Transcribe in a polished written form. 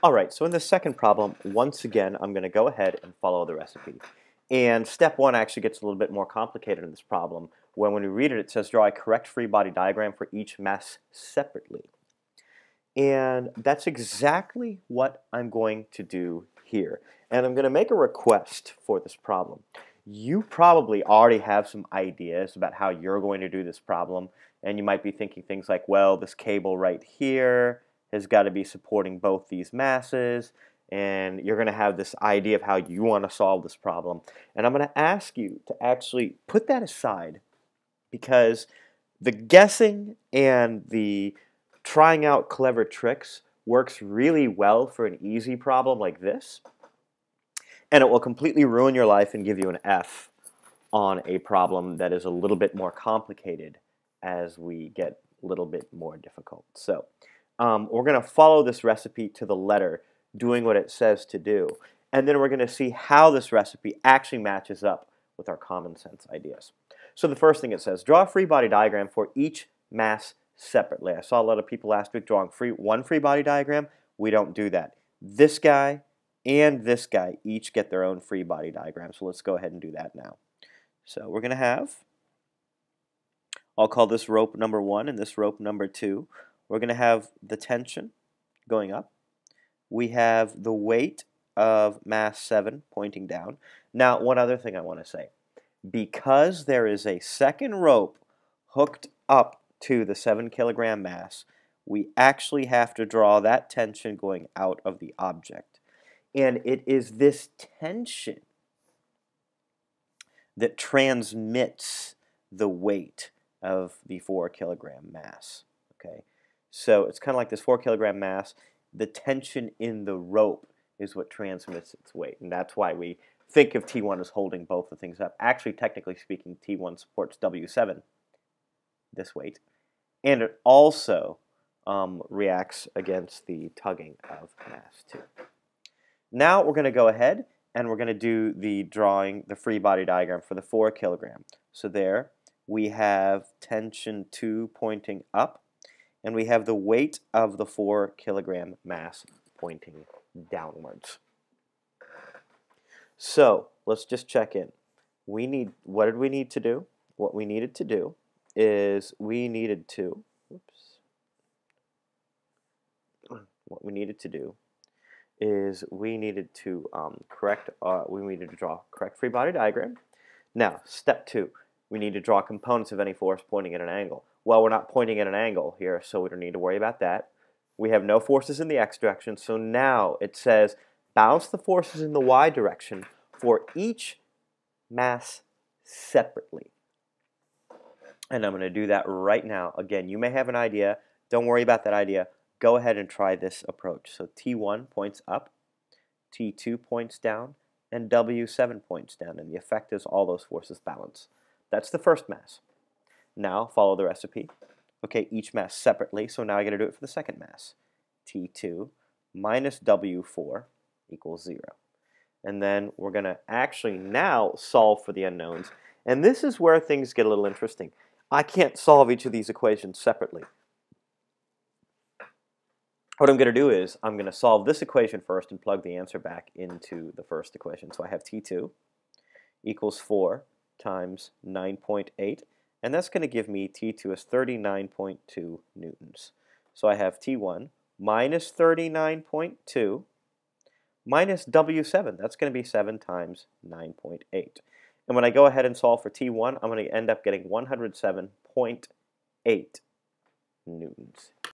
Alright, so in the second problem, once again, I'm going to go ahead and follow the recipe. And step one actually gets a little bit more complicated in this problem, when we read it, it says draw a correct free body diagram for each mass separately. And that's exactly what I'm going to do here. And I'm going to make a request for this problem. You probably already have some ideas about how you're going to do this problem, and you might be thinking things like, well, this cable right here has got to be supporting both these masses, and you're going to have this idea of how you want to solve this problem. And I'm going to ask you to actually put that aside, because the guessing and the trying out clever tricks works really well for an easy problem like this, and it will completely ruin your life and give you an F on a problem that is a little bit more complicated as we get a little bit more difficult. So we're going to follow this recipe to the letter, doing what it says to do, and then we're going to see how this recipe actually matches up with our common sense ideas. So the first thing it says, draw a free body diagram for each mass separately. I saw a lot of people last week drawing one free body diagram. We don't do that. This guy and this guy each get their own free body diagram. So let's go ahead and do that now. So we're going to have, I'll call this rope number 1 and this rope number 2. We're going to have the tension going up. We have the weight of mass 7 pointing down. Now, one other thing I want to say. Because there is a second rope hooked up to the 7 kilogram mass, we actually have to draw that tension going out of the object. And it is this tension that transmits the weight of the 4 kilogram mass. Okay, so it's kind of like this 4 kilogram mass. The tension in the rope is what transmits its weight, and that's why we think of T1 as holding both the things up. Actually, technically speaking, T1 supports W7, this weight, and it also reacts against the tugging of mass 2. Now we're going to go ahead and we're going to do the free body diagram for the 4 kilogram. So there we have tension 2 pointing up, and we have the weight of the 4 kilogram mass pointing downwards. So let's just check in. What did we need to do? What we needed to do is we needed to draw correct free body diagram. Now, step 2, we need to draw components of any force pointing at an angle. Well, we're not pointing at an angle here, so we don't need to worry about that. We have no forces in the x direction, so now it says balance the forces in the y direction for each mass separately. And I'm going to do that right now. Again, you may have an idea. Don't worry about that idea. Go ahead and try this approach. So T1 points up, T2 points down, and W7 points down. And the effect is all those forces balance. That's the first mass. Now follow the recipe. Okay, each mass separately. So now I got to do it for the second mass. T2 minus W4 equals 0. And then we're going to actually now solve for the unknowns. And this is where things get a little interesting. I can't solve each of these equations separately. What I'm going to do is I'm going to solve this equation first and plug the answer back into the first equation. So I have T2 equals 4 times 9.8. And that's going to give me T2 as 39.2 newtons. So I have T1 minus 39.2 minus W7. That's going to be 7 times 9.8. And when I go ahead and solve for T1, I'm going to end up getting 107.8 newtons